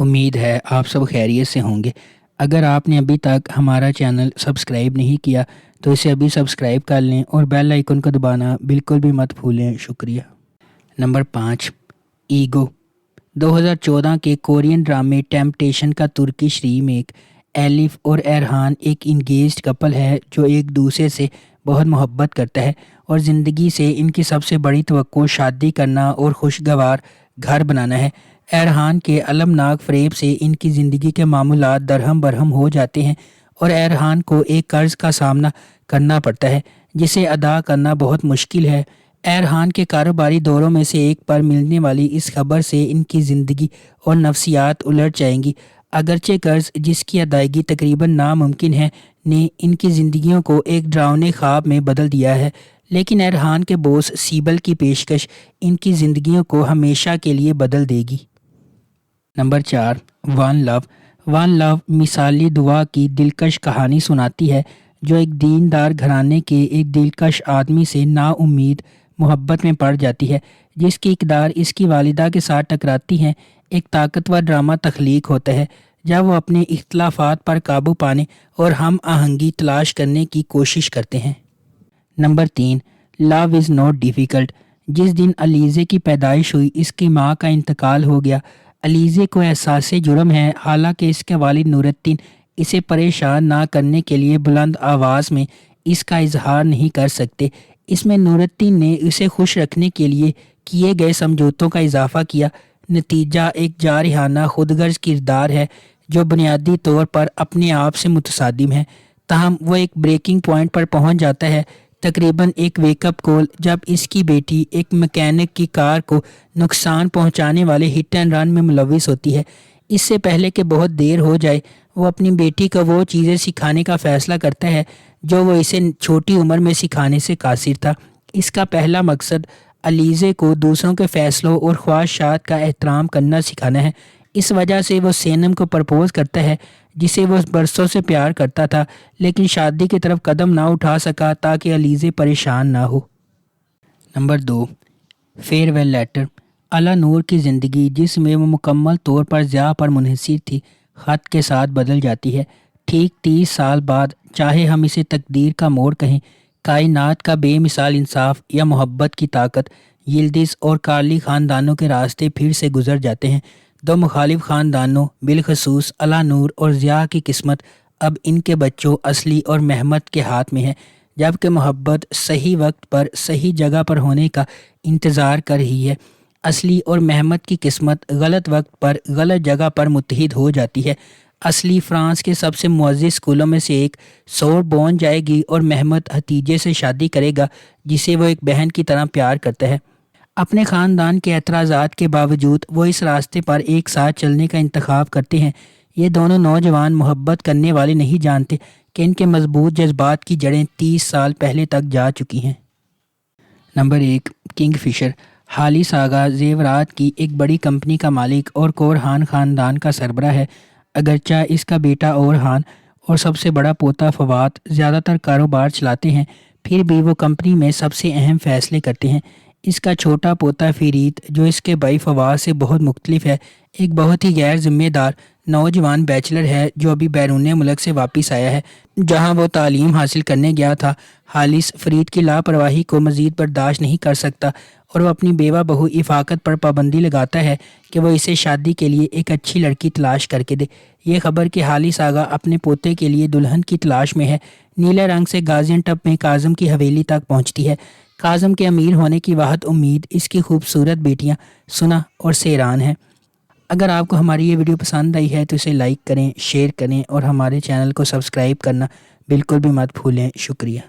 امید ہے آپ سب خیریت سے ہوں گے۔ اگر آپ نے ابھی تک ہمارا چینل سبسکرائب نہیں کیا تو اسے ابھی سبسکرائب کر لیں اور بیل آئیکن کو دبانا بالکل بھی مت بھولیں۔ شکریہ۔ Number 5، ego. 2014 کے کورین ڈرامے ٹیمپٹیشن کا ترکش ریمیک۔ ایلف اور ارحان ایک انگیجڈ کپل ہے جو ایک دوسرے سے بہت محبت کرتا ہے اور زندگی سے ان کی سب سے بڑی توقع شادی کرنا اور خوشگوار گھر بنانا ہے۔ ارحان کے المناک فریب سے ان کی زندگی کے معاملات درہم برہم ہو جاتے ہیں اور ارحان کو ایک قرض کا سامنا کرنا پڑتا ہے جسے ادا کرنا بہت مشکل ہے۔ ارحان کے کاروباری دوروں میں سے ایک پر ملنے والی اس خبر سے ان کی زندگی اور نفسیات الٹ جائیں گی۔ اگرچہ قرض جس کی ادائیگی تقریباً ناممکن ہے نے ان کی زندگیوں کو ایک ڈراؤنے خواب میں بدل دیا ہے، لیکن ارحان کے بوس سیبل کی پیشکش ان کی زندگیوں کو ہمیشہ کے لیے بدل دے گی۔ نمبر 4، ون لو۔ ون لو مثالی دعا کی دلکش کہانی سناتی ہے جو ایک دیندار گھرانے کے ایک دلکش آدمی سے نا امید محبت میں پڑ جاتی ہے جس کی اقدار اس کی والدہ کے ساتھ ٹکراتی ہیں۔ ایک طاقتور ڈرامہ تخلیق ہوتا ہے جب وہ اپنے اختلافات پر قابو پانے اور ہم آہنگی تلاش کرنے کی کوشش کرتے ہیں۔ Number 3، love is not difficult. جس دن علیزے کی پیدائش ہوئی اس کی ماں کا انتقال ہو گیا۔ علیزے کو احساس جرم ہے، حالانکہ اس کے والد نور الدین اسے پریشان نہ کرنے کے لیے بلند آواز میں اس کا اظہار نہیں کر سکتے۔ اس میں نور الدین نے اسے خوش رکھنے کے لیے کیے گئے سمجھوتوں کا اضافہ کیا۔ نتیجہ ایک جارحانہ خود غرض کردار ہے جو بنیادی طور پر اپنے آپ سے متصادم ہے۔ تاہم وہ ایک بریکنگ پوائنٹ پر پہنچ جاتا ہے، تقریباً ایک ویک اپ کال، جب اس کی بیٹی ایک میکینک کی کار کو نقصان پہنچانے والے ہٹ اینڈ رن میں ملوث ہوتی ہے۔ اس سے پہلے کہ بہت دیر ہو جائے وہ اپنی بیٹی کو وہ چیزیں سکھانے کا فیصلہ کرتا ہے جو وہ اسے چھوٹی عمر میں سکھانے سے قاصر تھا۔ اس کا پہلا مقصد علیزے کو دوسروں کے فیصلوں اور خواہشات کا احترام کرنا سکھانا ہے۔ اس وجہ سے وہ سینم کو پرپوز کرتا ہے جسے وہ برسوں سے پیار کرتا تھا لیکن شادی کی طرف قدم نہ اٹھا سکا تاکہ علیزے پریشان نہ ہو۔ Number 2، farewell letter. اعلیٰ نور کی زندگی جس میں وہ مکمل طور پر ضیاء پر منحصر تھی خط کے ساتھ بدل جاتی ہے۔ ٹھیک 30 سال بعد، چاہے ہم اسے تقدیر کا موڑ کہیں، کائنات کا بے مثال انصاف یا محبت کی طاقت، یلدز اور کارلی خاندانوں کے راستے پھر سے گزر جاتے ہیں۔ دو مخالف خاندانوں بالخصوص اعلیٰ نور اور ضیاء کی قسمت اب ان کے بچوں اصلی اور مہمت کے ہاتھ میں ہے، جبکہ محبت صحیح وقت پر صحیح جگہ پر ہونے کا انتظار کر رہی ہے۔ اصلی اور مہمت کی قسمت غلط وقت پر غلط جگہ پر متحد ہو جاتی ہے۔ اصلی فرانس کے سب سے معزز اسکولوں میں سے ایک سوربون جائے گی اور مہمت ہتھیجے سے شادی کرے گا جسے وہ ایک بہن کی طرح پیار کرتا ہے۔ اپنے خاندان کے اعتراضات کے باوجود وہ اس راستے پر ایک ساتھ چلنے کا انتخاب کرتے ہیں۔ یہ دونوں نوجوان محبت کرنے والے نہیں جانتے کہ ان کے مضبوط جذبات کی جڑیں 30 سال پہلے تک جا چکی ہیں۔ نمبر 1، کنگ فشر۔ حالس آغا زیورات کی ایک بڑی کمپنی کا مالک اور کورہان خاندان کا سربراہ ہے۔ اگرچہ اس کا بیٹا اورہان اور سب سے بڑا پوتا فواد زیادہ تر کاروبار چلاتے ہیں، پھر بھی وہ کمپنی میں سب سے اہم فیصلے کرتے ہیں۔ اس کا چھوٹا پوتا فرید، جو اس کے بھائی فواد سے بہت مختلف ہے، ایک بہت ہی غیر ذمہ دار نوجوان بیچلر ہے جو ابھی بیرون ملک سے واپس آیا ہے جہاں وہ تعلیم حاصل کرنے گیا تھا۔ حالس فرید کی لاپرواہی کو مزید برداشت نہیں کر سکتا اور وہ اپنی بیوہ بہو افاقت پر پابندی لگاتا ہے کہ وہ اسے شادی کے لیے ایک اچھی لڑکی تلاش کر کے دے۔ یہ خبر کہ حالس آغا اپنے پوتے کے لیے دلہن کی تلاش میں ہے نیلے رنگ سے گازین ٹپ میں کاظم کی حویلی تک پہنچتی ہے۔ کاظم کے امیر ہونے کی واحد امید اس کی خوبصورت بیٹیاں سنا اور سیران ہیں۔ اگر آپ کو ہماری یہ ویڈیو پسند آئی ہے تو اسے لائک کریں، شیئر کریں اور ہمارے چینل کو سبسکرائب کرنا بالکل بھی مت بھولیں۔ شکریہ۔